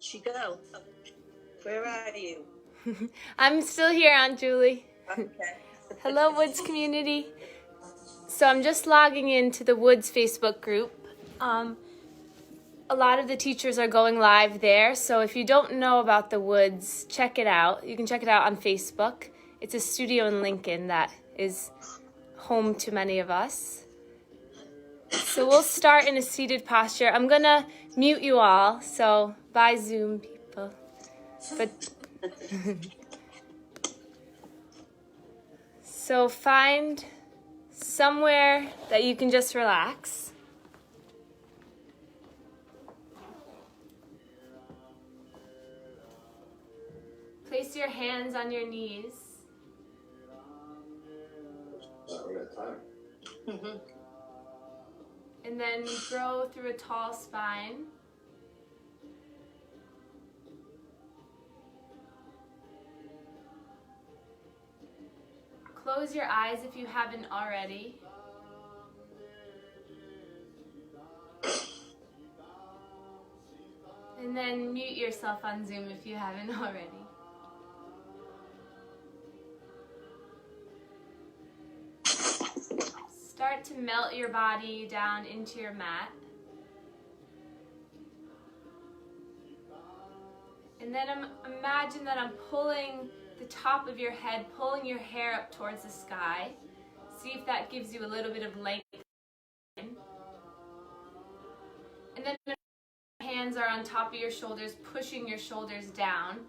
She go. Where are you? I'm still here, Aunt Julie. Okay. Hello, Woods community. So I'm just logging into the Woods Facebook group. A lot of the teachers are going live there, so if you don't know about the Woods, check it out. You can check it out on Facebook. It's a studio in Lincoln that is home to many of us. So we'll start in a seated posture. I'm gonna mute you all, so bye Zoom people. But so find somewhere that you can just relax. Place your hands on your knees. We got time. Mm-hmm. And then grow through a tall spine. Close your eyes if you haven't already. And then mute yourself on Zoom if you haven't already. Start to melt your body down into your mat. And then imagine that I'm pulling the top of your head, pulling your hair up towards the sky. See if that gives you a little bit of length. And then your hands are on top of your shoulders, pushing your shoulders down.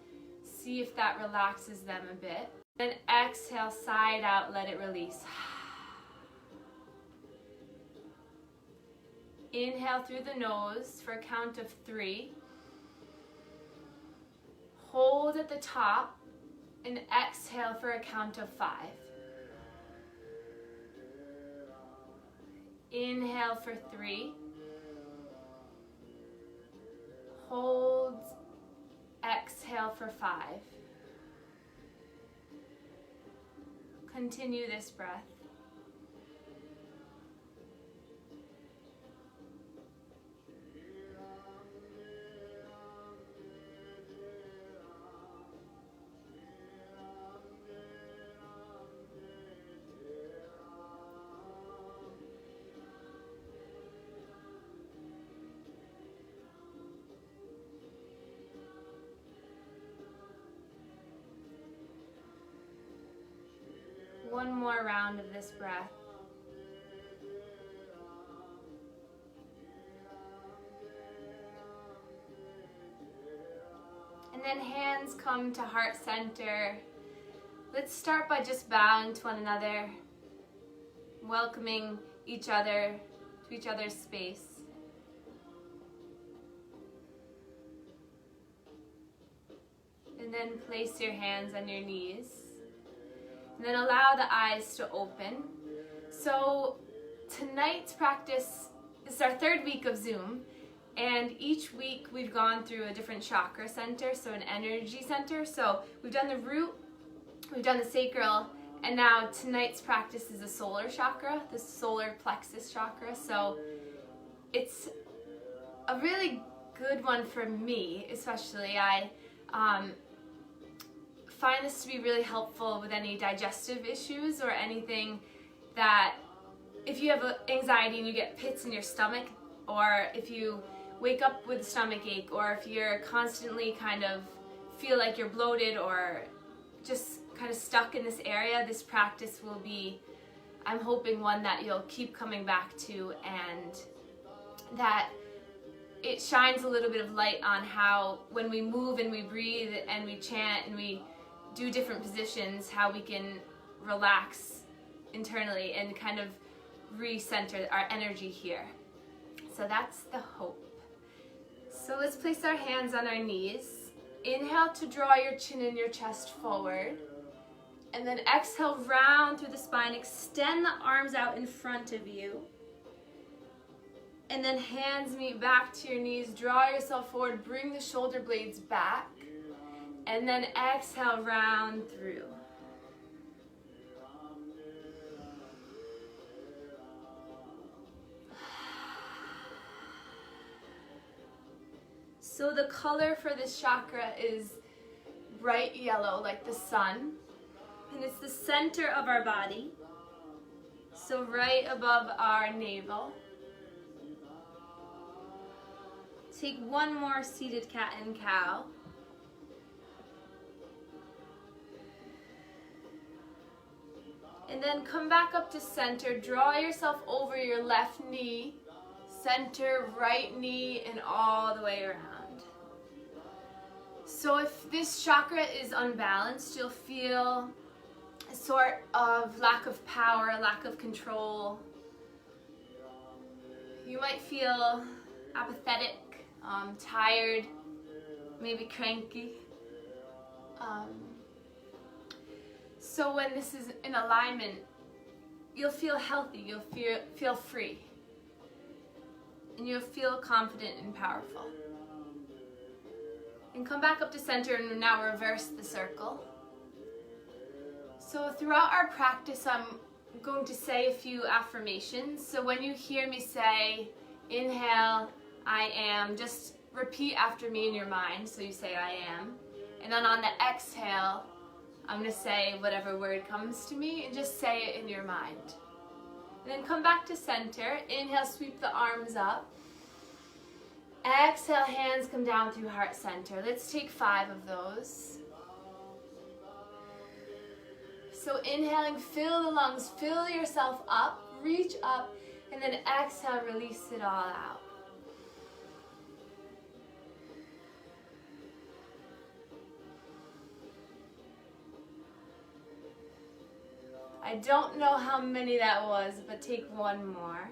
See if that relaxes them a bit. Then exhale, side out, let it release. Inhale through the nose for a count of 3. Hold at the top and exhale for a count of 5. Inhale for 3. Hold, exhale for 5. Continue this breath. One more round of this breath. And then hands come to heart center. Let's start by just bowing to one another, welcoming each other to each other's space. And then place your hands on your knees. And then allow the eyes to open. So tonight's practice is our 3rd week of Zoom, and each week we've gone through a different chakra center, so an energy center. So we've done the root, we've done the sacral, and now tonight's practice is the solar chakra, the solar plexus chakra. So it's a really good one for me, especially. I find this to be really helpful with any digestive issues or anything that, if you have anxiety and you get pits in your stomach, or if you wake up with a stomach ache, or if you're constantly kind of feel like you're bloated or just kind of stuck in this area, this practice will be, I'm hoping, one that you'll keep coming back to, and that it shines a little bit of light on how when we move and we breathe and we chant and we do different positions, how we can relax internally and kind of recenter our energy here. So that's the hope. So let's place our hands on our knees. Inhale to draw your chin and your chest forward. And then exhale, round through the spine. Extend the arms out in front of you. And then hands meet back to your knees. Draw yourself forward. Bring the shoulder blades back. And then exhale, round through. So the color for this chakra is bright yellow, like the sun. And it's the center of our body. So right above our navel. Take one more seated cat and cow. And then come back up to center. Draw yourself over your left knee. Center, right knee, and all the way around. So if this chakra is unbalanced, you'll feel a sort of lack of power, lack of control. You might feel apathetic, tired, maybe cranky. So when this is in alignment, you'll feel healthy, you'll feel free, and you'll feel confident and powerful. And come back up to center and now reverse the circle. So throughout our practice, I'm going to say a few affirmations. So when you hear me say, inhale, I am, just repeat after me in your mind. So you say, I am. And then on the exhale, I'm going to say whatever word comes to me and just say it in your mind. And then come back to center. Inhale, sweep the arms up. Exhale, hands come down through heart center. Let's take 5 of those. So inhaling, fill the lungs, fill yourself up, reach up, and then exhale, release it all out. I don't know how many that was, but take one more.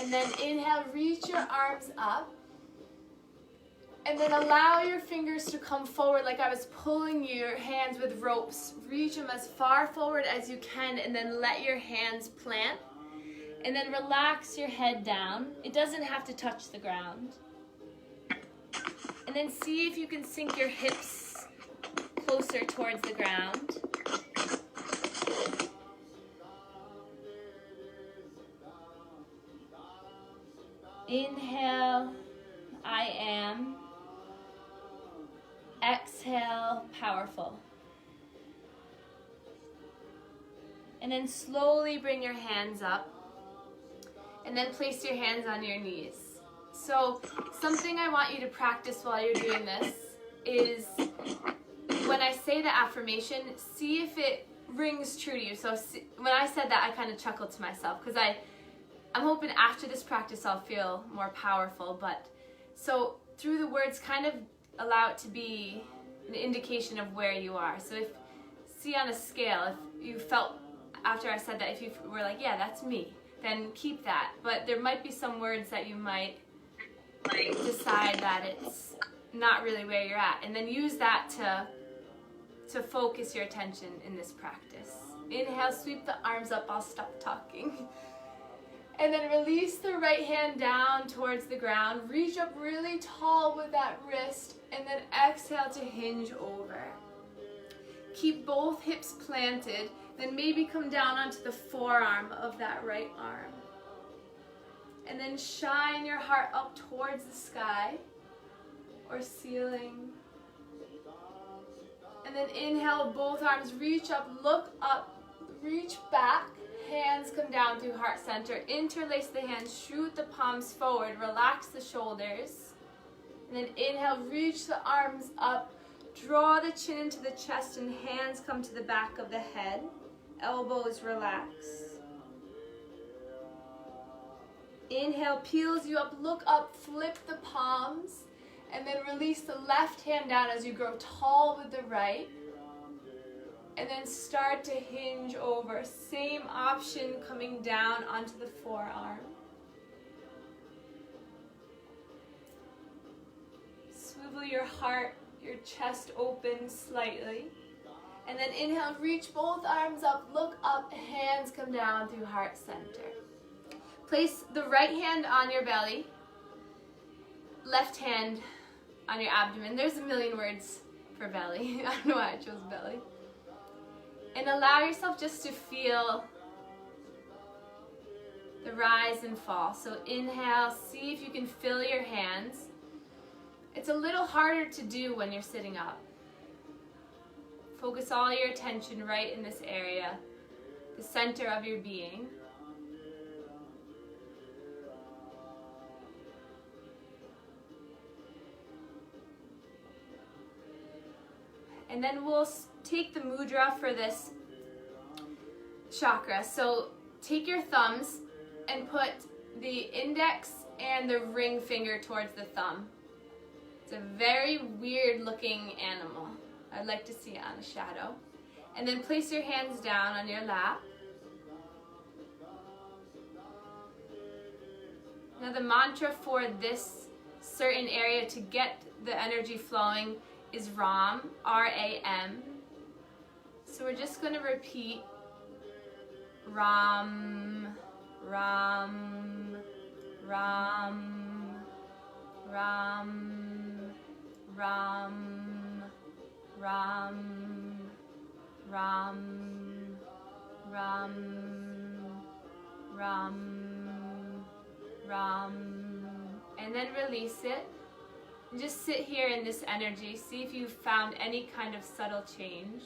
And then inhale, reach your arms up. And then allow your fingers to come forward like I was pulling your hands with ropes. Reach them as far forward as you can and then let your hands plant. And then relax your head down. It doesn't have to touch the ground. And then see if you can sink your hips closer towards the ground. Inhale, I am. Exhale, powerful. And then slowly bring your hands up. And then place your hands on your knees. So something I want you to practice while you're doing this is when I say the affirmation, see if it rings true to you. So when I said that, I kind of chuckled to myself because I'm hoping after this practice I'll feel more powerful. But so through the words, kind of allow it to be an indication of where you are. So see on a scale, if you felt after I said that, if you were like, yeah, that's me, then keep that. But there might be some words that you might decide that it's not really where you're at, and then use that to focus your attention in this practice. Inhale, sweep the arms up. I'll stop talking. And then release the right hand down towards the ground. Reach up really tall with that wrist, and then exhale to hinge over. Keep both hips planted, then maybe come down onto the forearm of that right arm. And then shine your heart up towards the sky or ceiling. And then inhale, both arms, reach up, look up, reach back. Hands come down through heart center. Interlace the hands, shoot the palms forward, relax the shoulders. And then inhale, reach the arms up, draw the chin into the chest and hands come to the back of the head. Elbows relax. Inhale, peels you up, look up, flip the palms, and then release the left hand down as you grow tall with the right. And then start to hinge over. Same option coming down onto the forearm. Swivel your heart, your chest open slightly. And then inhale, reach both arms up, look up, hands come down through heart center. Place the right hand on your belly, left hand on your abdomen. There's a million words for belly. I don't know why I chose belly. And allow yourself just to feel the rise and fall. So inhale, see if you can fill your hands. It's a little harder to do when you're sitting up. Focus all your attention right in this area, the center of your being. And then we'll take the mudra for this chakra. So take your thumbs and put the index and the ring finger towards the thumb. It's a very weird looking animal. I'd like to see it on a shadow. And then place your hands down on your lap. Now the mantra for this certain area to get the energy flowing is Ram, R-A-M. So we're just going to repeat Ram, Ram, Ram, Ram, Ram, Ram, Ram, Ram, Ram, Ram, and then release it. And just sit here in this energy. See if you've found any kind of subtle change.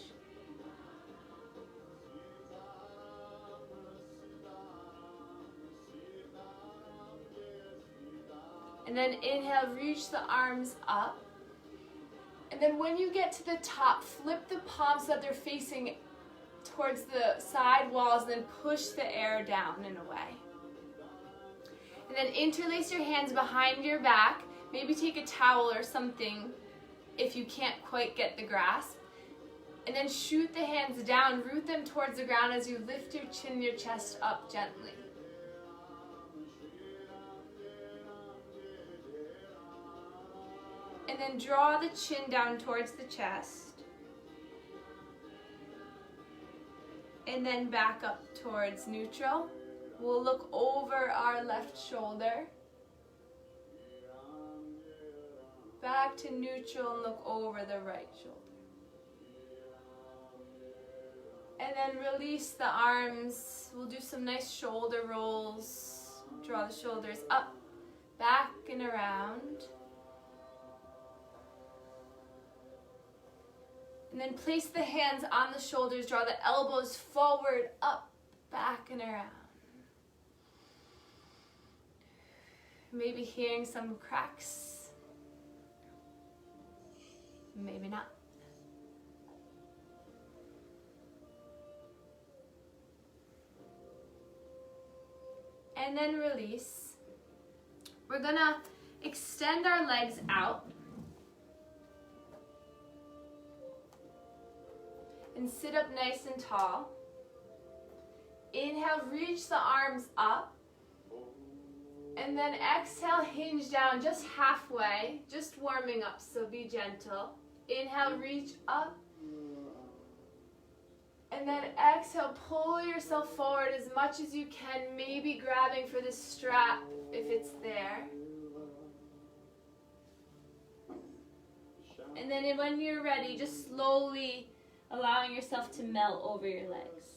And then inhale, reach the arms up. And then when you get to the top, flip the palms so that they're facing towards the side walls, and then push the air down and away. And then interlace your hands behind your back. Maybe take a towel or something if you can't quite get the grasp. And then shoot the hands down, root them towards the ground as you lift your chin and your chest up gently. And then draw the chin down towards the chest. And then back up towards neutral. We'll look over our left shoulder. Back to neutral and look over the right shoulder. And then release the arms. We'll do some nice shoulder rolls. Draw the shoulders up, back and around. And then place the hands on the shoulders. Draw the elbows forward, up, back and around. Maybe hearing some cracks. Maybe not. And then release. We're gonna extend our legs out and sit up nice and tall. Inhale, reach the arms up. And then exhale, hinge down just halfway, just warming up, so be gentle. Inhale, reach up. And then exhale, pull yourself forward as much as you can, maybe grabbing for the strap if it's there. And then when you're ready, just slowly allowing yourself to melt over your legs.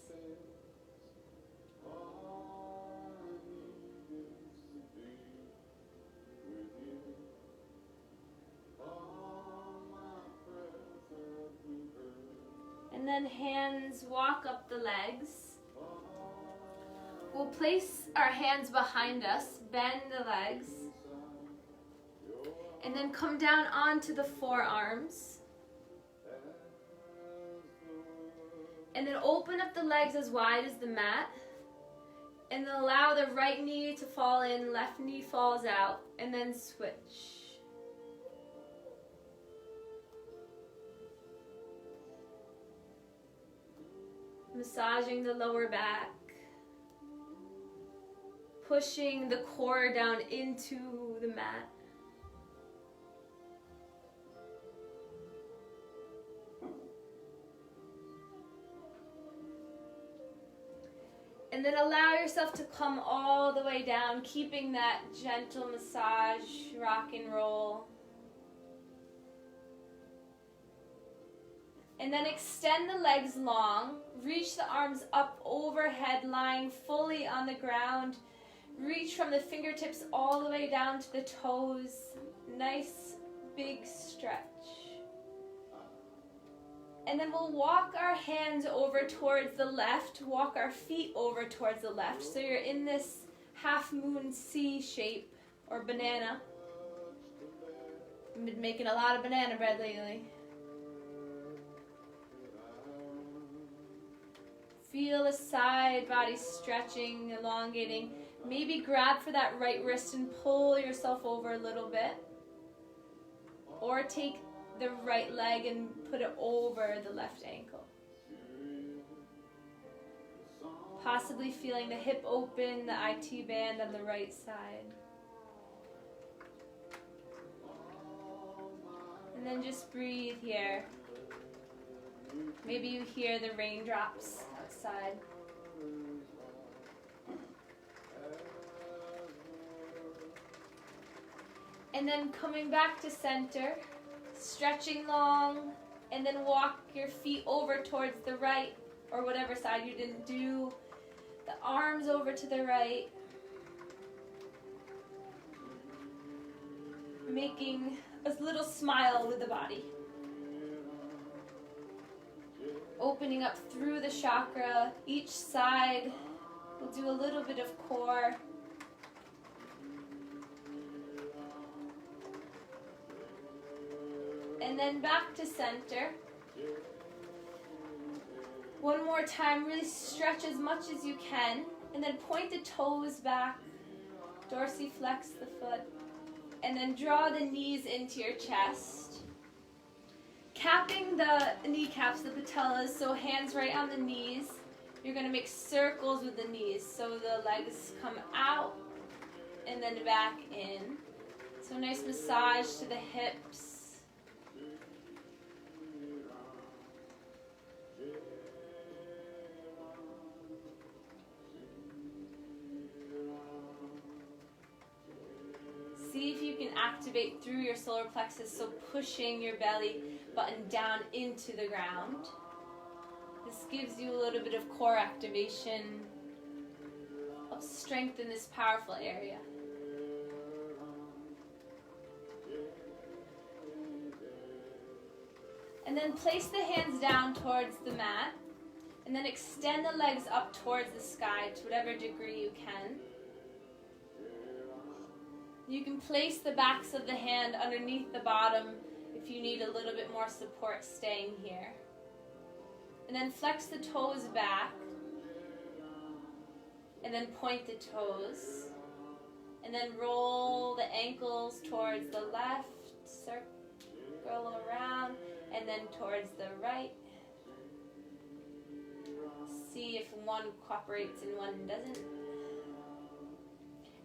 And then hands walk up the legs. We'll place our hands behind us, bend the legs, and then come down onto the forearms. And then open up the legs as wide as the mat. And then allow the right knee to fall in, left knee falls out, and then switch. Massaging the lower back, pushing the core down into the mat. And then allow yourself to come all the way down, keeping that gentle massage, rock and roll. And then extend the legs long, reach the arms up overhead, lying fully on the ground. reach from the fingertips all the way down to the toes. Nice big stretch. And then we'll walk our hands over towards the left, walk our feet over towards the left. So you're in this half moon C shape or banana. I've been making a lot of banana bread lately. Feel the side body stretching, elongating. Maybe grab for that right wrist and pull yourself over a little bit. Or take the right leg and put it over the left ankle. Possibly feeling the hip open, the IT band on the right side. And then just breathe here. Maybe you hear the raindrops outside. And then coming back to center, stretching long, and then walk your feet over towards the right, or whatever side you didn't do. The arms over to the right. Making a little smile with the body. Opening up through the chakra. Each side, we'll do a little bit of core. And then back to center. One more time, really stretch as much as you can. And then point the toes back. Dorsiflex the foot. And then draw the knees into your chest. Capping the kneecaps, the patellas, so hands right on the knees. You're going to make circles with the knees. So the legs come out and then back in. So nice massage to the hips. See if you can activate through your solar plexus, so pushing your belly button down into the ground. This gives you a little bit of core activation, helps strengthen this powerful area. And then place the hands down towards the mat, and then extend the legs up towards the sky to whatever degree you can. You can place the backs of the hand underneath the bottom if you need a little bit more support staying here. And then flex the toes back. And then point the toes. And then roll the ankles towards the left, circle around, and then towards the right. See if one cooperates and one doesn't.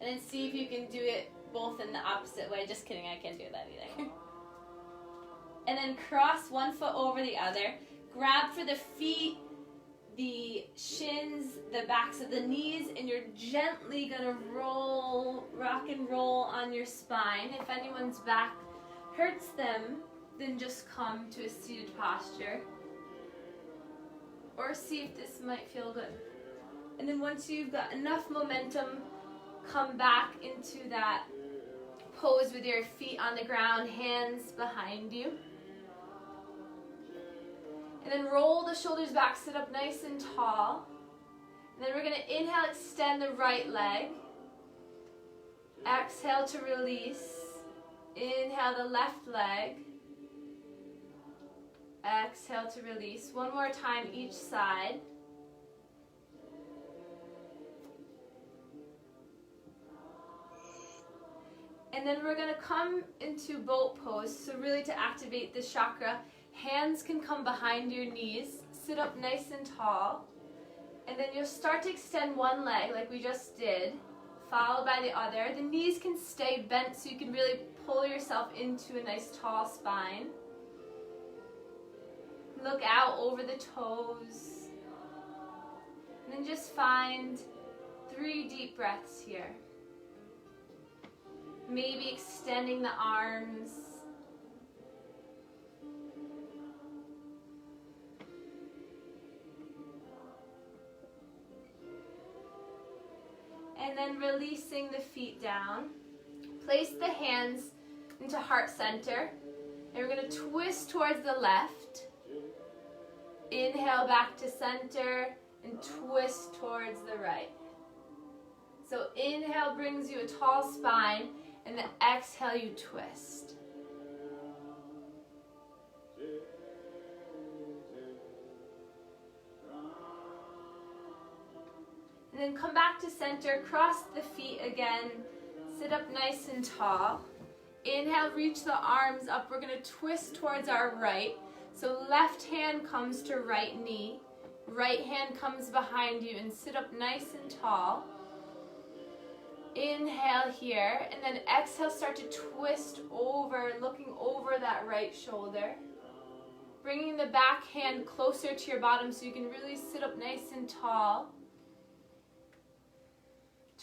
And then see if you can do it both in the opposite way. Just kidding, I can't do that either. And then cross one foot over the other. Grab for the feet, the shins, the backs of the knees, and you're gently gonna roll, rock and roll on your spine. If anyone's back hurts them, then just come to a seated posture. Or see if this might feel good. And then once you've got enough momentum, come back into that pose with your feet on the ground, hands behind you. And then roll the shoulders back, sit up nice and tall. And then we're going to inhale, extend the right leg. Exhale to release. Inhale the left leg. Exhale to release. One more time each side. And then we're going to come into boat pose, so really to activate the chakra. Hands can come behind your knees, sit up nice and tall, and then you'll start to extend one leg like we just did, followed by the other. The knees can stay bent so you can really pull yourself into a nice tall spine. Look out over the toes, and then just find 3 deep breaths here. Maybe extending the arms. And then release releasing the feet down. Place the hands into heart center. And we're going to twist towards the left. Inhale back to center and twist towards the right. So inhale brings you a tall spine, and then exhale you twist. And then come back to center, cross the feet again, sit up nice and tall. Inhale, reach the arms up. We're going to twist towards our right. So left hand comes to right knee. Right hand comes behind you and sit up nice and tall. Inhale here, and then exhale, start to twist over, looking over that right shoulder. Bringing the back hand closer to your bottom so you can really sit up nice and tall.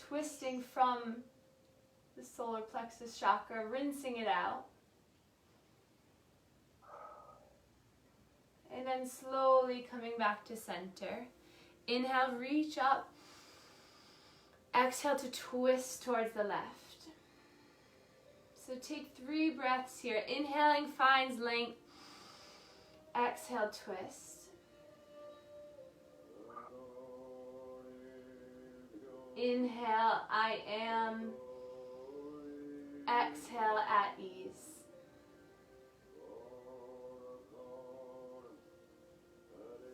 Twisting from the solar plexus chakra, rinsing it out. And then slowly coming back to center. Inhale, reach up. Exhale to twist towards the left. So take 3 breaths here. Inhaling finds length. Exhale, twist. Inhale, I am. Exhale, at ease.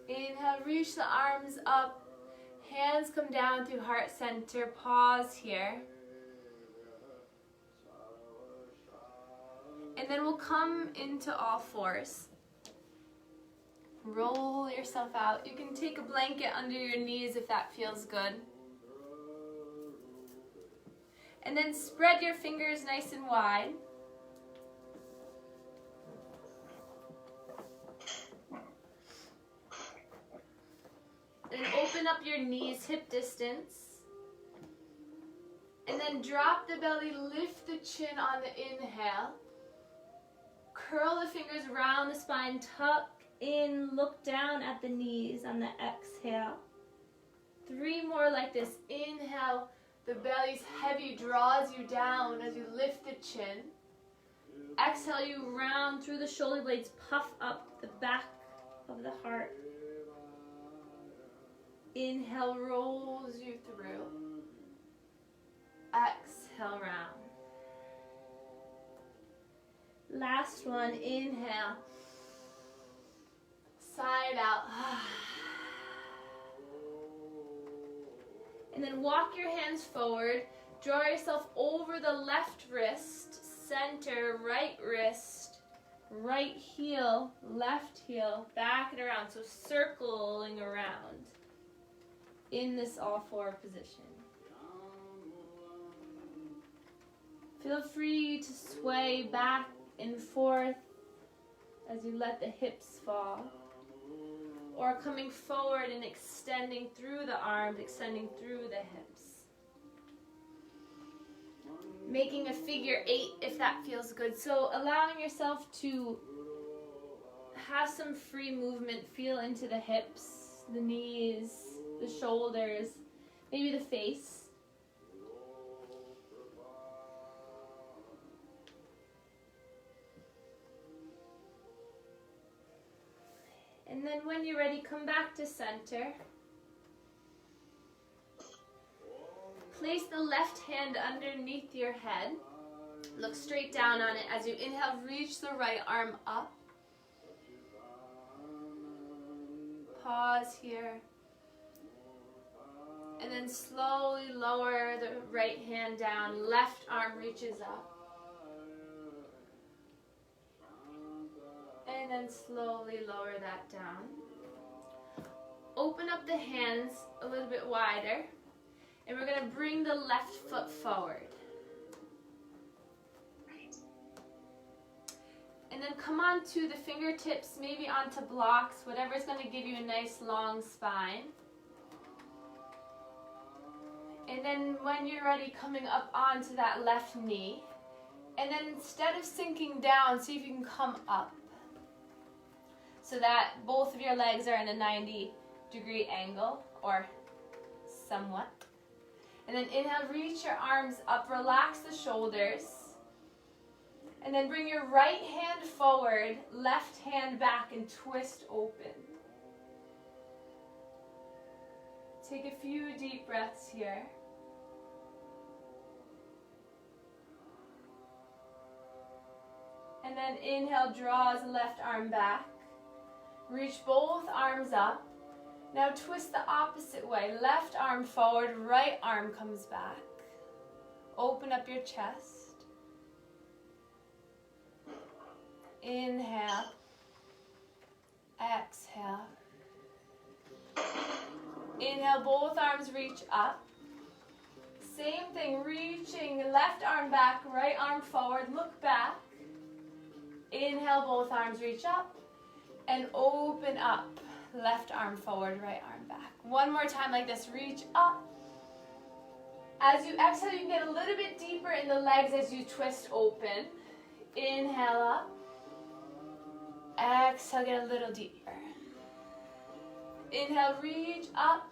Inhale, reach the arms up. Hands come down through heart center. Pause here. And then we'll come into all fours. Roll yourself out. You can take a blanket under your knees if that feels good. And then spread your fingers nice and wide. And open up your knees hip distance. And then drop the belly, lift the chin on the inhale. Curl the fingers around the spine, tuck in, look down at the knees on the exhale. 3 more like this. Inhale, the belly's heavy, draws you down as you lift the chin. Exhale, you round through the shoulder blades, puff up the back of the heart. Inhale rolls you through. Exhale, round. Last one, inhale. Side out. And then walk your hands forward. Draw yourself over the left wrist, center, right wrist, right heel, left heel, back and around. So circling around in this all 4 position. Feel free to sway back and forth as you let the hips fall. Or coming forward and extending through the arms, extending through the hips. Making a figure 8 if that feels good. So allowing yourself to have some free movement. Feel into the hips, the knees, the shoulders, maybe the face. And then when you're ready, come back to center. Place the left hand underneath your head. Look straight down on it. As you inhale, reach the right arm up. Pause here. And then slowly lower the right hand down. Left arm reaches up. And then slowly lower that down. Open up the hands a little bit wider. And we're going to bring the left foot forward. And then come onto the fingertips, maybe onto blocks, whatever's going to give you a nice long spine. And then when you're ready, coming up onto that left knee. And then instead of sinking down, see if you can come up. So that both of your legs are in a 90-degree angle, or somewhat. And then inhale, reach your arms up, relax the shoulders. And then bring your right hand forward, left hand back, and twist open. Take a few deep breaths here. And then inhale, draws the left arm back. Reach both arms up. Now twist the opposite way. Left arm forward, right arm comes back. Open up your chest. Inhale. Exhale. Inhale, both arms reach up. Same thing, reaching left arm back, right arm forward, look back. Inhale, both arms reach up and open up. Left arm forward, right arm back. One more time like this, reach up. As you exhale, you can get a little bit deeper in the legs as you twist open. Inhale up. Exhale, get a little deeper. Inhale, reach up.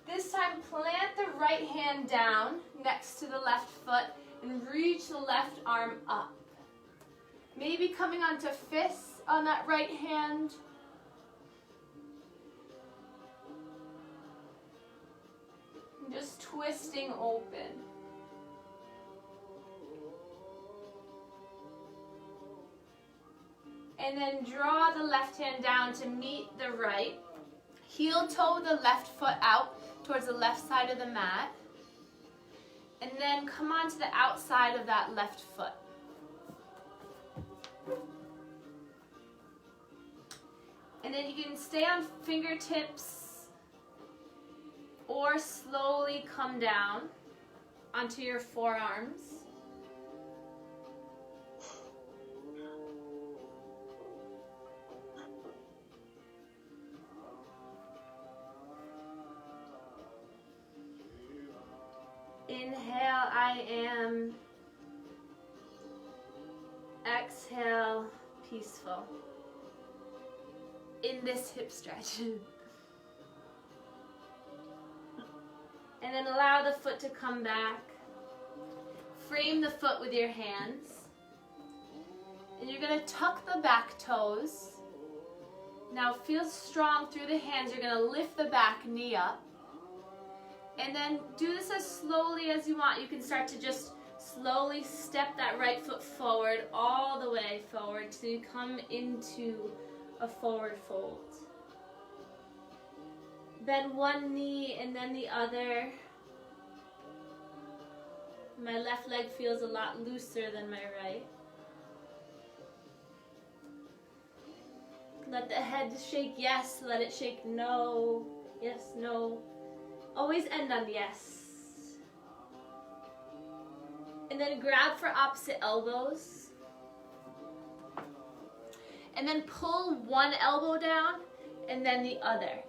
This time, plant the right hand down next to the left foot and reach the left arm up. Maybe coming onto fists on that right hand. Just twisting open. And then draw the left hand down to meet the right. Heel toe the left foot out towards the left side of the mat. And then come onto the outside of that left foot. And then you can stay on fingertips or slowly come down onto your forearms. Inhale, I am. Exhale, peaceful. In this hip stretch. And then allow the foot to come back. Frame the foot with your hands. And you're going to tuck the back toes. Now feel strong through the hands. You're going to lift the back knee up. And then do this as slowly as you want. You can start to just slowly step that right foot forward, all the way forward till you come into a forward fold. Bend one knee and then the other. My left leg feels a lot looser than my right. Let the head shake yes, let it shake no, yes, no. Always end on yes. And then grab for opposite elbows. And then pull one elbow down and then the other.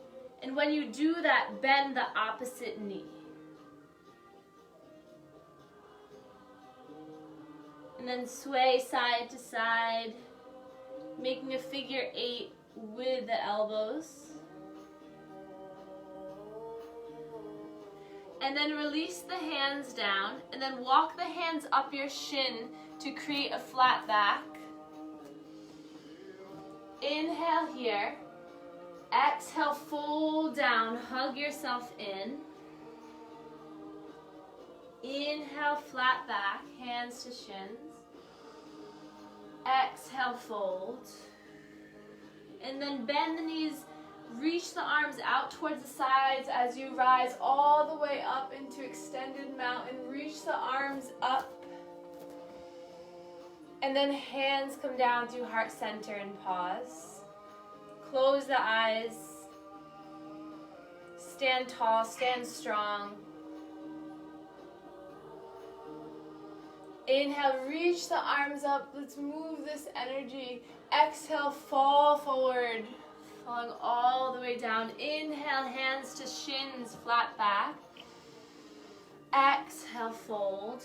And when you do that, bend the opposite knee. And then sway side to side, making a figure 8 with the elbows. And then release the hands down, and then walk the hands up your shin to create a flat back. Inhale here. Exhale, fold down, hug yourself in. Inhale, flat back, hands to shins. Exhale, fold. And then bend the knees, reach the arms out towards the sides as you rise all the way up into extended mountain. Reach the arms up. And then hands come down through heart center and pause. Close the eyes. Stand tall, stand strong. Inhale, reach the arms up. Let's move this energy. Exhale, fall forward. Falling all the way down. Inhale, hands to shins, flat back. Exhale, fold.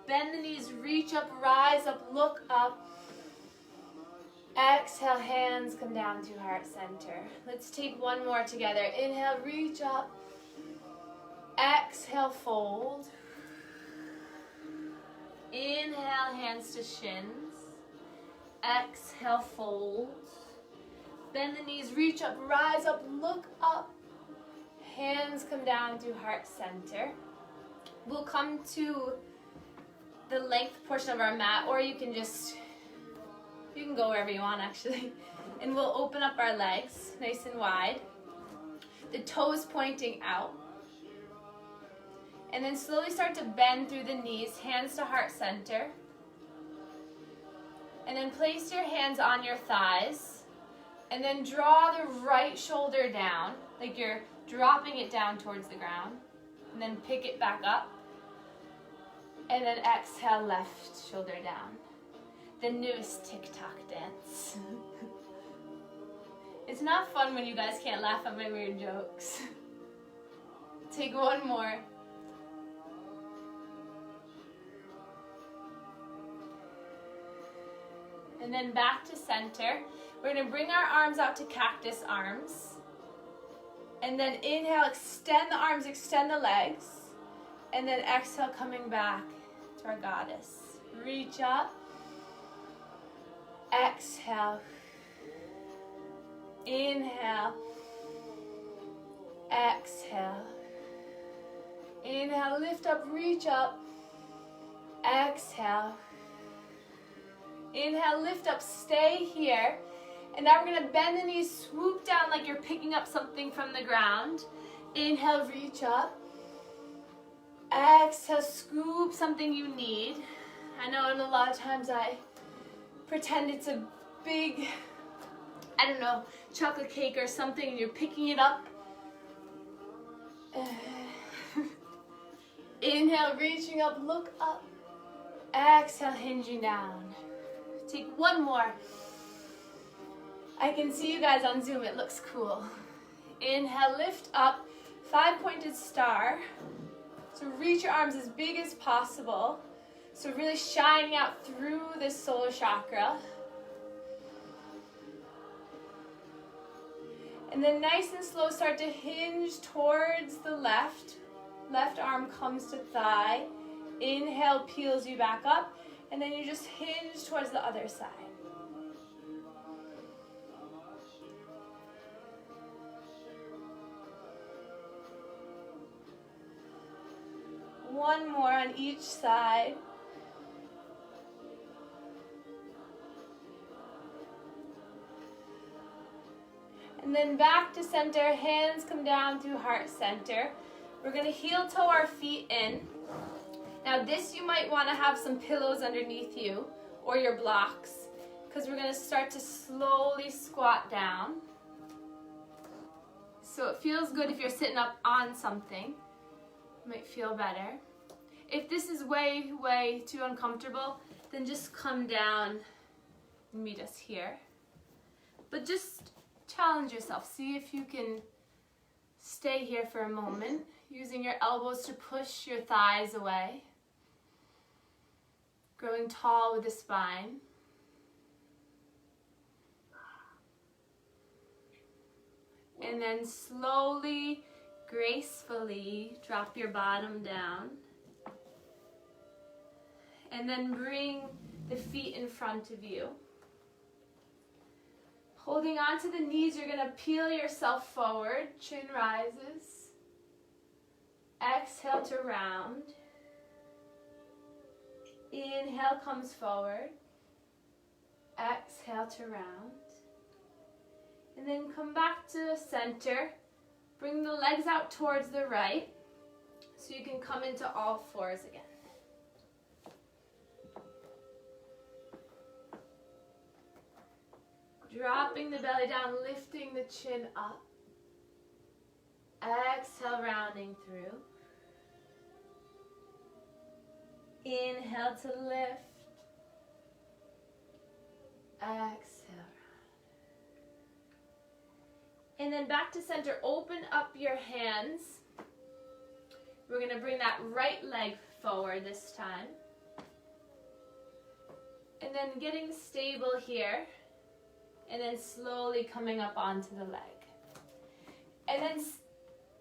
Bend the knees, reach up, rise up, look up. Exhale, hands come down to heart center. Let's take one more together. Inhale, reach up. Exhale, fold. Inhale, hands to shins. Exhale, fold. Bend the knees, reach up, rise up, look up. Hands come down to heart center. We'll come to the length portion of our mat, or you can go wherever you want actually. And we'll open up our legs nice and wide. The toes pointing out. And then slowly start to bend through the knees, hands to heart center. And then place your hands on your thighs. And then draw the right shoulder down, like you're dropping it down towards the ground. And then pick it back up. And then exhale, left shoulder down. The newest TikTok dance. It's not fun when you guys can't laugh at my weird jokes. Take one more. And then back to center. We're going to bring our arms out to cactus arms. And then inhale, extend the arms, extend the legs. And then exhale, coming back to our goddess. Reach up. Exhale. Inhale. Exhale. Inhale, lift up, reach up. Exhale. Inhale, lift up, stay here. And now we're going to bend the knees, swoop down like you're picking up something from the ground. Inhale, reach up. Exhale, scoop something you need. I know, and a lot of times I pretend it's a big, I don't know, chocolate cake or something, and you're picking it up. Inhale, reaching up, look up. Exhale, hinging down. Take one more. I can see you guys on Zoom, it looks cool. Inhale, lift up, 5-pointed star. So reach your arms as big as possible. So really shining out through this solar chakra. And then nice and slow, start to hinge towards the left. Left arm comes to thigh. Inhale, peels you back up. And then you just hinge towards the other side. One more on each side. And then back to center, hands come down through heart center. We're going to heel toe our feet in. Now this you might want to have some pillows underneath you or your blocks, because we're going to start to slowly squat down. So it feels good if you're sitting up on something. It might feel better. If this is way too uncomfortable, then just come down and meet us here. But just challenge yourself. See if you can stay here for a moment, using your elbows to push your thighs away. Growing tall with the spine. And then slowly, gracefully drop your bottom down. And then bring the feet in front of you. Holding on to the knees, you're going to peel yourself forward. Chin rises. Exhale to round. Inhale comes forward. Exhale to round. And then come back to center. Bring the legs out towards the right so you can come into all fours again. Dropping the belly down, lifting the chin up. Exhale, rounding through. Inhale to lift. Exhale. And then back to center. Open up your hands. We're going to bring that right leg forward this time. And then getting stable here. And then slowly coming up onto the leg. And then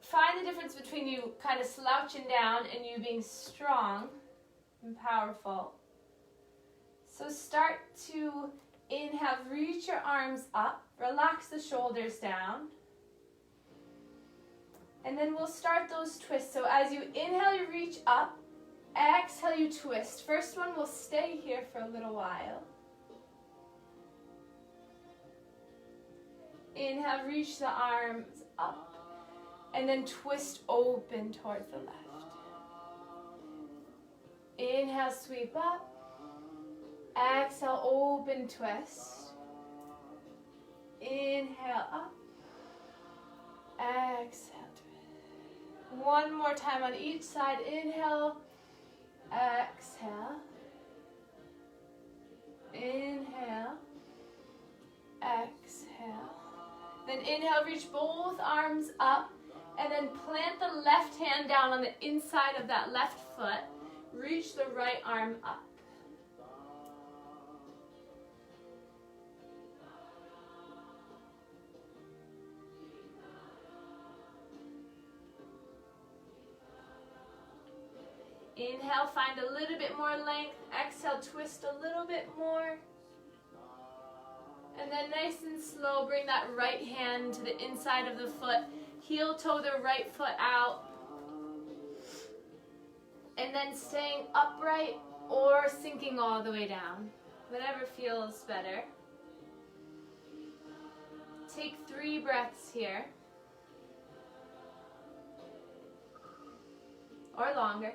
find the difference between you kind of slouching down and you being strong and powerful. So start to inhale, reach your arms up, relax the shoulders down. And then we'll start those twists. So as you inhale, you reach up. Exhale, you twist. First one will stay here for a little while. Inhale, reach the arms up. And then twist open towards the left. Inhale, sweep up. Exhale, open twist. Inhale, up. Exhale. One more time on each side. Inhale, exhale. Inhale, exhale. Then inhale, reach both arms up, and then plant the left hand down on the inside of that left foot. Reach the right arm up. Inhale, find a little bit more length. Exhale, twist a little bit more. And then nice and slow, bring that right hand to the inside of the foot. Heel toe the right foot out. And then staying upright or sinking all the way down. Whatever feels better. Take 3 breaths here. Or longer.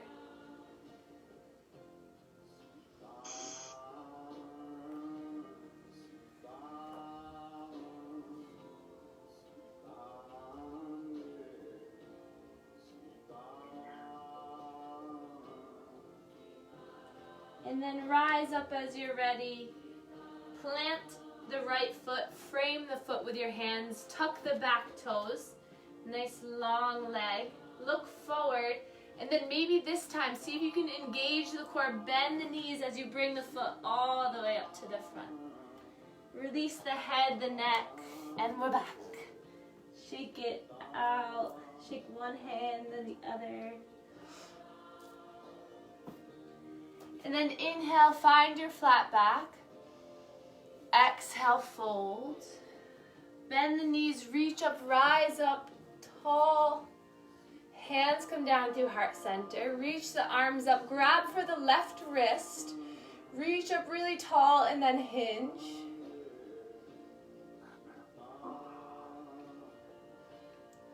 And then rise up as you're ready. Plant the right foot, frame the foot with your hands, tuck the back toes, nice long leg, look forward, and then maybe this time, see if you can engage the core, bend the knees as you bring the foot all the way up to the front. Release the head, the neck, and we're back. Shake it out, shake one hand, then the other. And then inhale, find your flat back. Exhale, fold. Bend the knees, reach up, rise up, tall. Hands come down through heart center. Reach the arms up, grab for the left wrist. Reach up really tall and then hinge.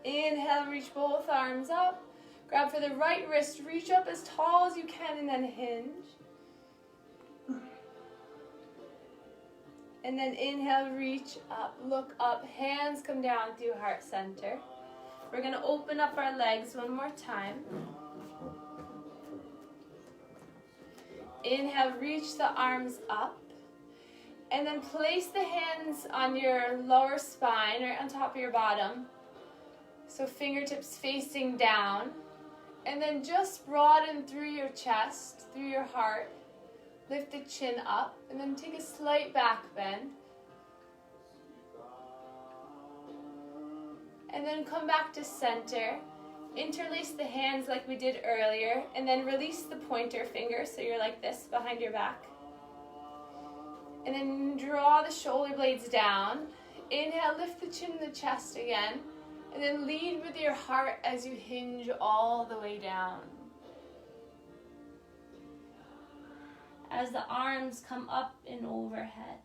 Inhale, reach both arms up. Grab for the right wrist, reach up as tall as you can and then hinge. And then inhale, reach up, look up, hands come down through heart center. We're gonna open up our legs one more time. Inhale, reach the arms up. And then place the hands on your lower spine or on top of your bottom. So fingertips facing down. And then just broaden through your chest, through your heart. Lift the chin up, and then take a slight back bend. And then come back to center. Interlace the hands like we did earlier, and then release the pointer finger so you're like this behind your back. And then draw the shoulder blades down. Inhale, lift the chin and the chest again. And then lead with your heart as you hinge all the way down. As the arms come up and overhead.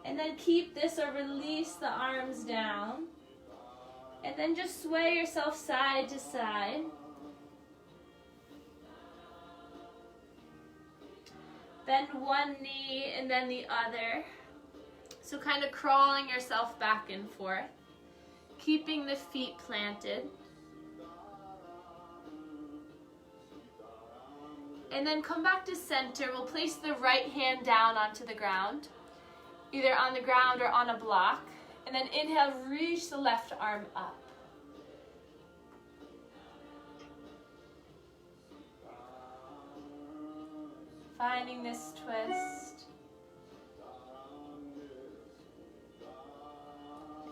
And then keep this or release the arms down. And then just sway yourself side to side. Bend one knee and then the other. So kind of crawling yourself back and forth. Keeping the feet planted. And then come back to center. We'll place the right hand down onto the ground, either on the ground or on a block. And then inhale, reach the left arm up. Finding this twist.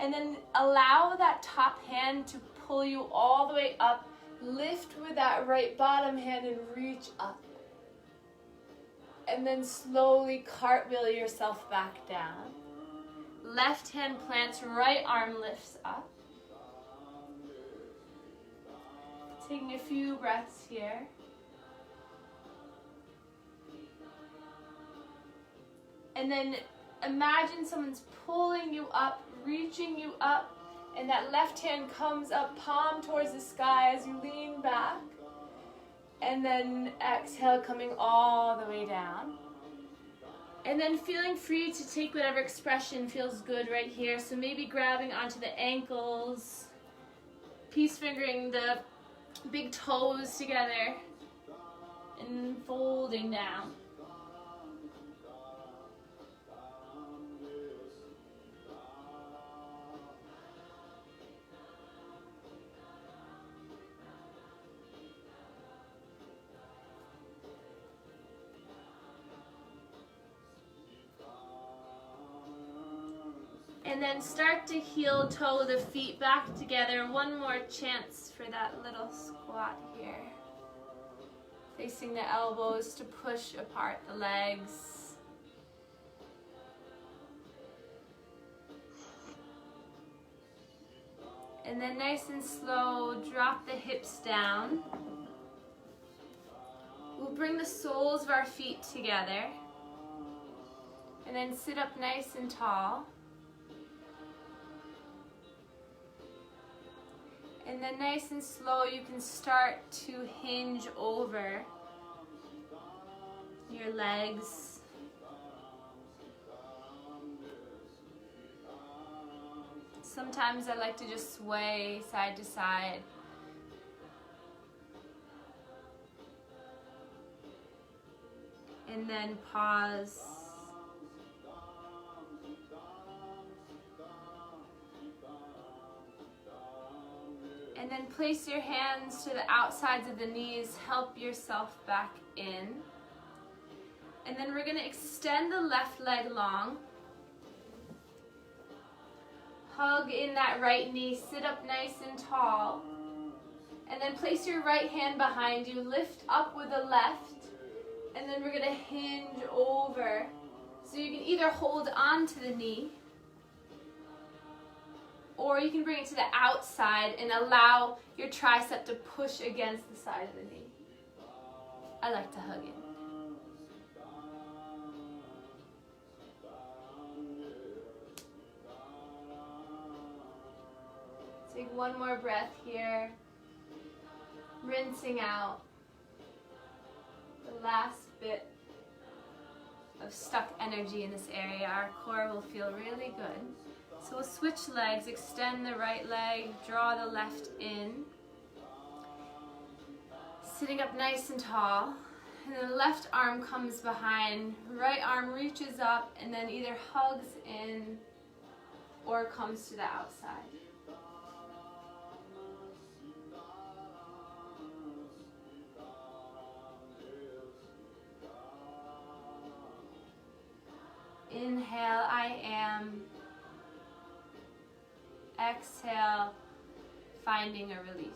And then allow that top hand to pull you all the way up. Lift with that right bottom hand and reach up. And then slowly cartwheel yourself back down. Left hand plants, right arm lifts up. Taking a few breaths here. And then imagine someone's pulling you up, reaching you up, and that left hand comes up, palm towards the sky as you lean back. And then exhale, coming all the way down. And then feeling free to take whatever expression feels good right here. So maybe grabbing onto the ankles, peace fingering the big toes together, and folding down. And then start to heel toe the feet back together. One more chance for that little squat here. Facing the elbows to push apart the legs. And then nice and slow, drop the hips down. We'll bring the soles of our feet together. And then sit up nice and tall. And then nice and slow, you can start to hinge over your legs. Sometimes I like to just sway side to side. And then pause. And then place your hands to the outsides of the knees, help yourself back in. And then we're going to extend the left leg long. Hug in that right knee, sit up nice and tall. And then place your right hand behind you, lift up with the left. And then we're going to hinge over. So you can either hold on to the knee, or you can bring it to the outside and allow your tricep to push against the side of the knee. I like to hug it. Take one more breath here. Rinsing out the last bit of stuck energy in this area. Our core will feel really good. So we'll switch legs, extend the right leg, draw the left in. Sitting up nice and tall. And then the left arm comes behind, right arm reaches up and then either hugs in or comes to the outside. Inhale, I am. Exhale, finding a release.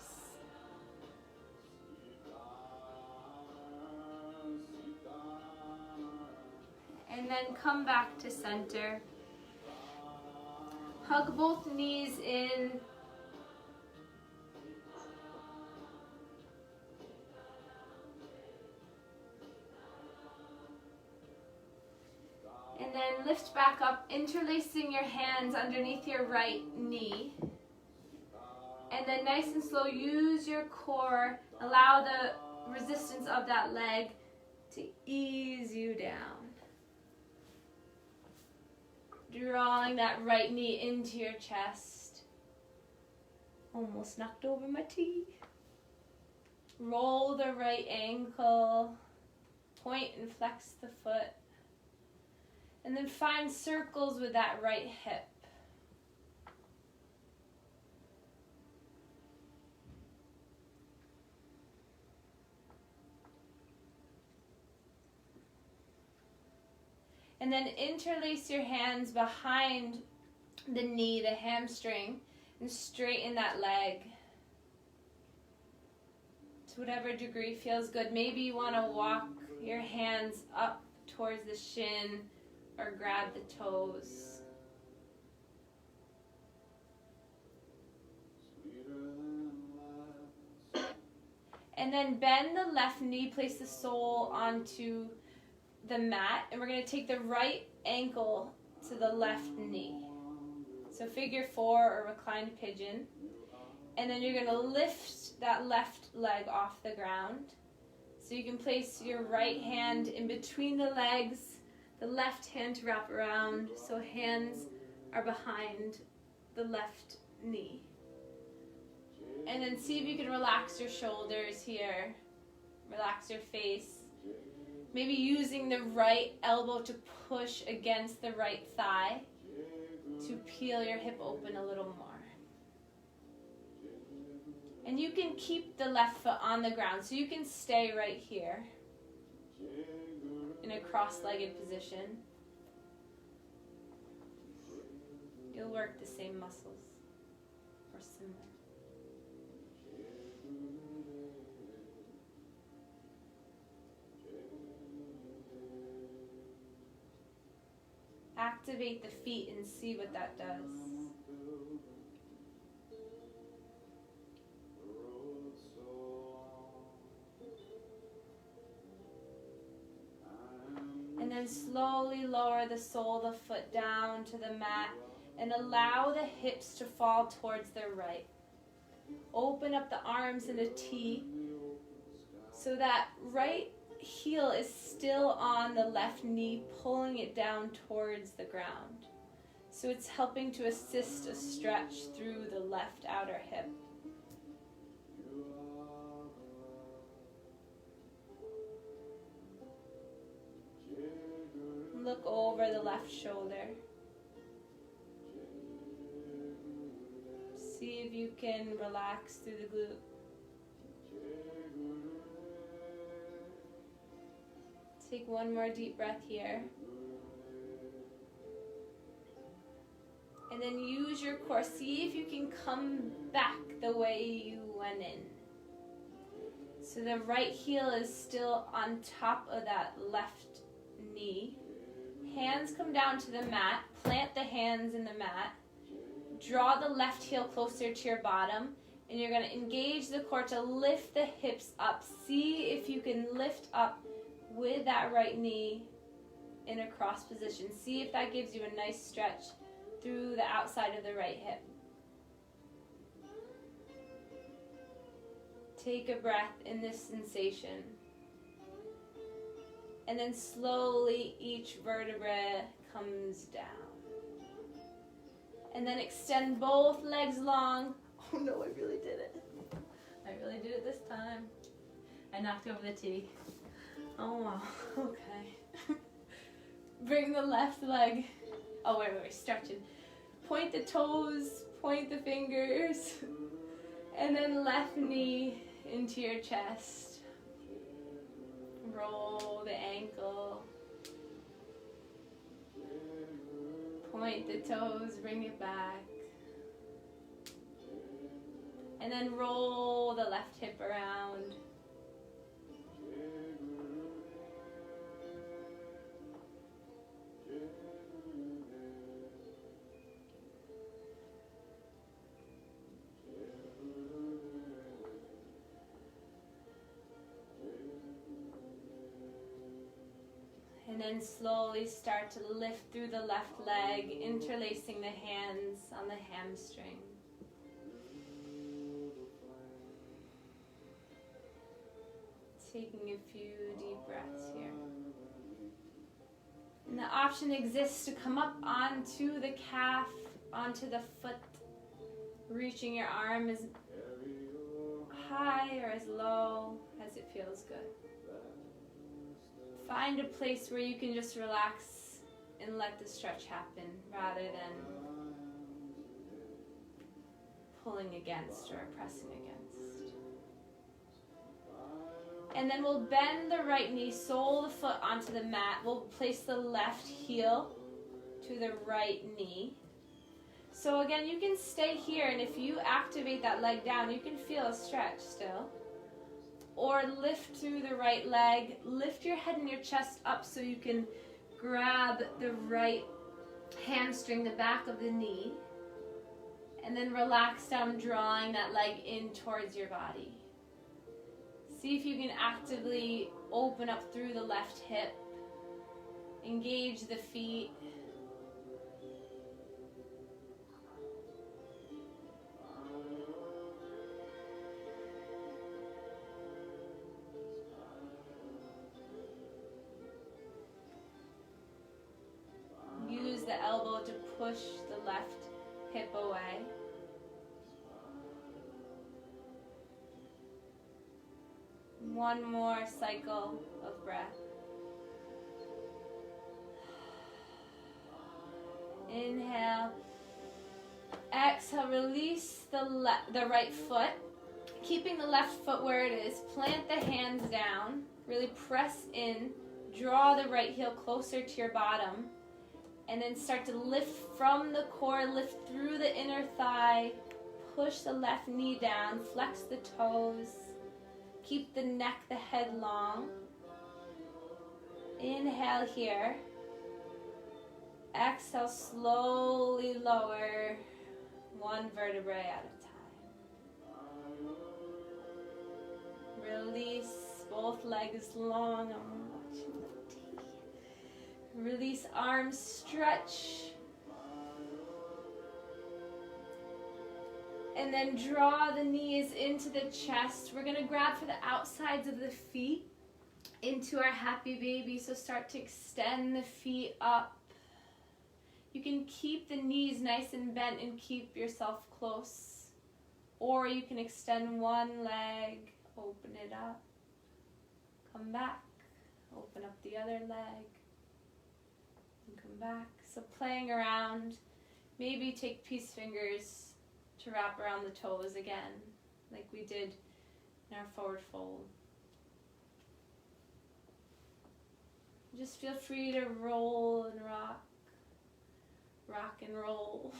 And then come back to center. Hug both knees in. And then lift back up, interlacing your hands underneath your right knee. And then nice and slow, use your core, allow the resistance of that leg to ease you down. Drawing that right knee into your chest. Almost knocked over my tea. Roll the right ankle, point and flex the foot. And then find circles with that right hip. And then interlace your hands behind the knee, the hamstring, and straighten that leg to whatever degree feels good. Maybe you want to walk your hands up towards the shin or grab the toes. And then bend the left knee, place the sole onto the mat, and we're going to take the right ankle to the left knee. So figure 4 or reclined pigeon. And then you're going to lift that left leg off the ground. So you can place your right hand in between the legs, the left hand to wrap around, so hands are behind the left knee. And then see if you can relax your shoulders here, relax your face. Maybe using the right elbow to push against the right thigh to peel your hip open a little more. And you can keep the left foot on the ground, so you can stay right here in a cross-legged position. You'll work the same muscles or similar. Activate the feet and see what that does. And then slowly lower the sole of the foot down to the mat and allow the hips to fall towards the right. Open up the arms in a T so that right heel is still on the left knee, pulling it down towards the ground. So it's helping to assist a stretch through the left outer hip. Look over the left shoulder. See if you can relax through the glute. Take one more deep breath here. And then use your core. See if you can come back the way you went in. So the right heel is still on top of that left knee. Hands come down to the mat. Plant the hands in the mat. Draw the left heel closer to your bottom. And you're going to engage the core to lift the hips up. See if you can lift up with that right knee in a cross position. See if that gives you a nice stretch through the outside of the right hip. Take a breath in this sensation. And then slowly each vertebra comes down. And then extend both legs long. Oh no, I really did it. I really did it this time. I knocked over the tee. Oh wow, okay. Bring the left leg. Oh wait, stretching. Point the toes, point the fingers. And then left knee into your chest. Roll the ankle. Point the toes, bring it back. And then roll the left hip around. And then slowly start to lift through the left leg, interlacing the hands on the hamstring. Taking a few deep breaths here. And the option exists to come up onto the calf, onto the foot, reaching your arm as high or as low as it feels good. Find a place where you can just relax and let the stretch happen rather than pulling against or pressing against. And then we'll bend the right knee, sole the foot onto the mat. We'll place the left heel to the right knee. So again, you can stay here, and if you activate that leg down, you can feel a stretch still. Or lift through the right leg, lift your head and your chest up so you can grab the right hamstring, the back of the knee, and then relax down, drawing that leg in towards your body. See if you can actively open up through the left hip, engage the feet. Use the elbow to push the left hip away. One more cycle of breath. Inhale. Exhale, release the right foot. Keeping the left foot where it is, plant the hands down, really press in, draw the right heel closer to your bottom, and then start to lift from the core, lift through the inner thigh, push the left knee down, flex the toes, keep the neck, the head long. Inhale here. Exhale, slowly lower one vertebrae at a time. Release both legs long. I'm watching the tea. Release arms, stretch. And then draw the knees into the chest. We're gonna grab for the outsides of the feet into our happy baby. So start to extend the feet up. You can keep the knees nice and bent and keep yourself close. Or you can extend one leg, open it up, come back, open up the other leg, and come back. So playing around, maybe take peace fingers to wrap around the toes again, like we did in our forward fold. Just feel free to roll and rock. Rock and roll.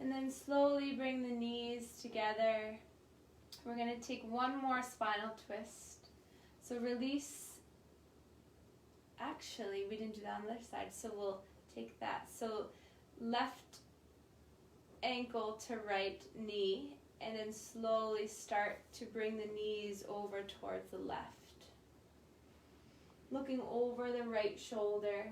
And then slowly bring the knees together. We're going to take one more spinal twist. So release. Actually, we didn't do that on the other side, so we'll take that. So left ankle to right knee, and then slowly start to bring the knees over towards the left. Looking over the right shoulder.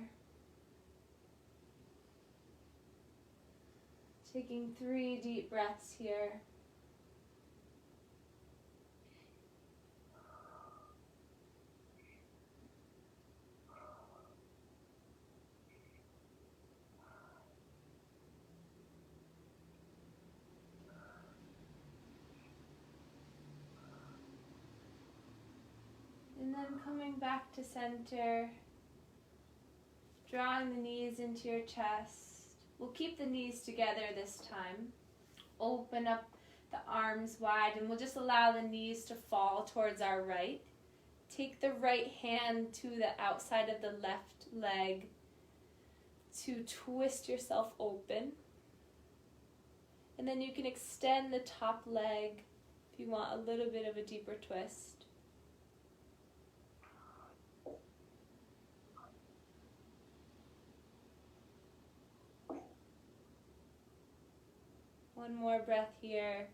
Taking 3 deep breaths here. And then coming back to center, drawing the knees into your chest. We'll keep the knees together this time. Open up the arms wide, and we'll just allow the knees to fall towards our right. Take the right hand to the outside of the left leg to twist yourself open. And then you can extend the top leg if you want a little bit of a deeper twist. One more breath here.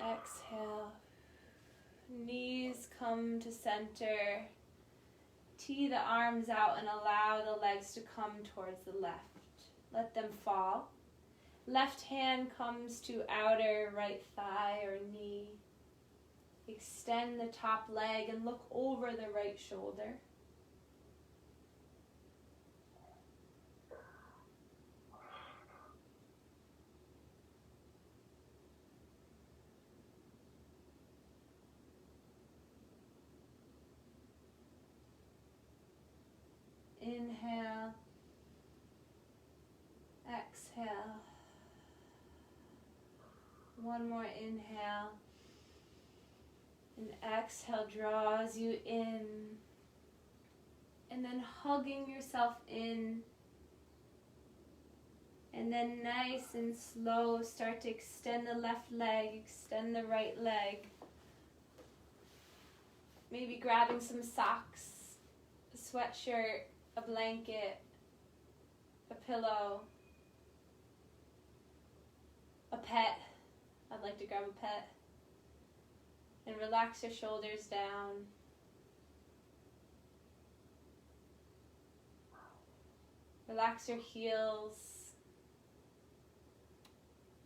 Exhale. Knees come to center. Tee the arms out and allow the legs to come towards the left. Let them fall. Left hand comes to outer right thigh or knee. Extend the top leg and look over the right shoulder. Inhale, exhale. One more inhale. And exhale draws you in. And then hugging yourself in. And then nice and slow, start to extend the left leg, extend the right leg. Maybe grabbing some socks, a sweatshirt, a blanket, a pillow, a pet. I'd like to grab a pet. And relax your shoulders down. Relax your heels,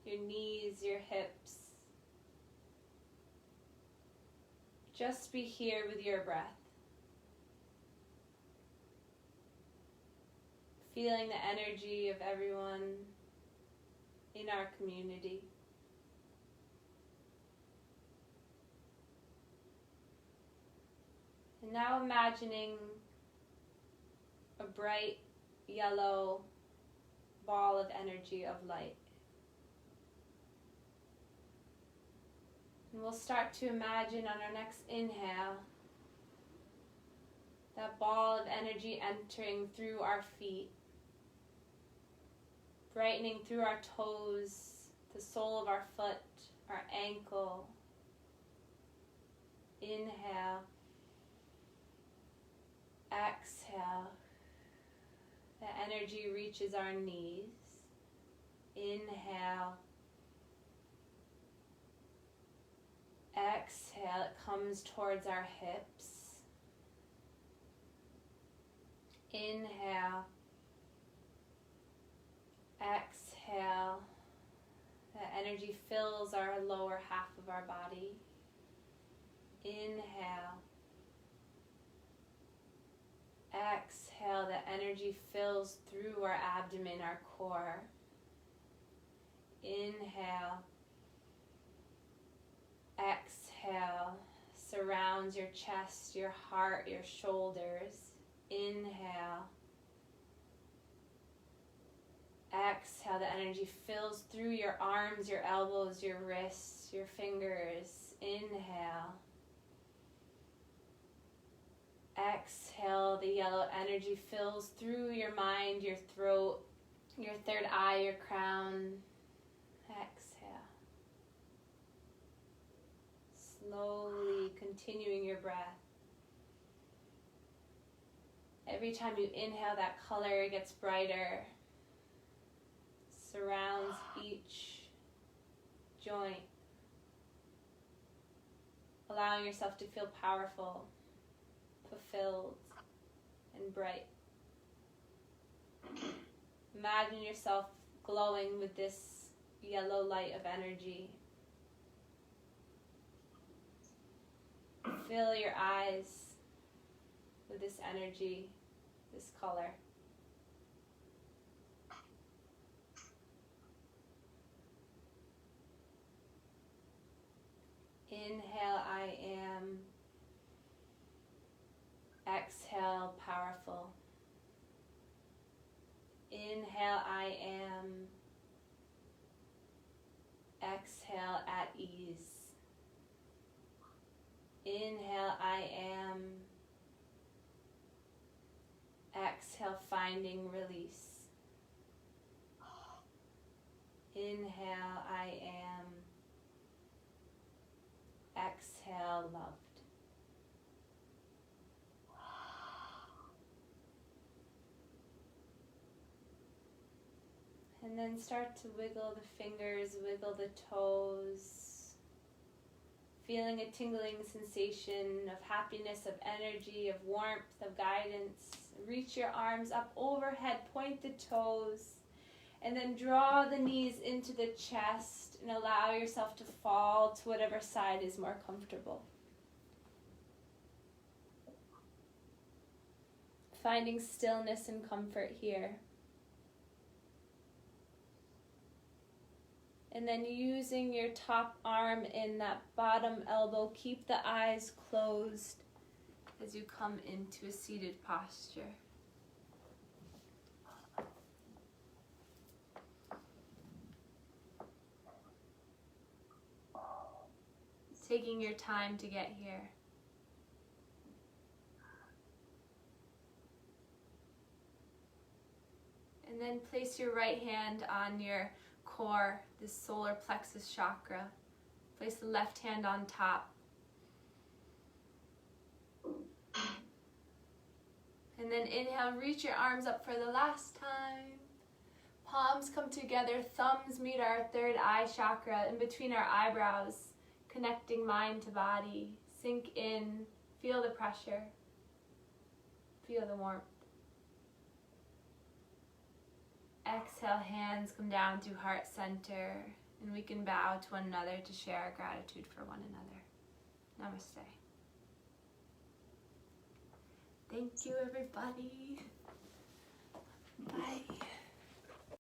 your knees, your hips. Just be here with your breath. Feeling the energy of everyone in our community. And now imagining a bright yellow ball of energy of light. And we'll start to imagine on our next inhale that ball of energy entering through our feet, brightening through our toes, the sole of our foot, our ankle. Inhale. Exhale. The energy reaches our knees. Inhale. Exhale, it comes towards our hips. Inhale. Exhale. The energy fills our lower half of our body. Inhale. Exhale, the energy fills through our abdomen, our core. Inhale. Exhale, surrounds your chest, your heart, your shoulders. Inhale. Exhale, the energy fills through your arms, your elbows, your wrists, your fingers. Inhale. Exhale, the yellow energy fills through your mind, your throat, your third eye, your crown. Exhale. Slowly continuing your breath. Every time you inhale, that color gets brighter, surrounds each joint, allowing yourself to feel powerful, fulfilled, and bright. Imagine yourself glowing with this yellow light of energy. Fill your eyes with this energy, this color. Inhale, I am. Exhale, powerful. Inhale, I am. Exhale, at ease. Inhale, I am. Exhale, finding release. Inhale, I am. Exhale, loved. And then start to wiggle the fingers, wiggle the toes, feeling a tingling sensation of happiness, of energy, of warmth, of guidance. Reach your arms up overhead, point the toes, and then draw the knees into the chest and allow yourself to fall to whatever side is more comfortable. Finding stillness and comfort here. And then using your top arm in that bottom elbow, keep the eyes closed as you come into a seated posture. taking your time to get here. And then place your right hand on your core, this solar plexus chakra. Place the left hand on top. And then inhale, reach your arms up for the last time. Palms come together, thumbs meet our third eye chakra in between our eyebrows, connecting mind to body. Sink in, feel the pressure, feel the warmth. Exhale, hands come down to heart center, and we can bow to one another to share our gratitude for one another. Namaste. Thank you, everybody. Bye.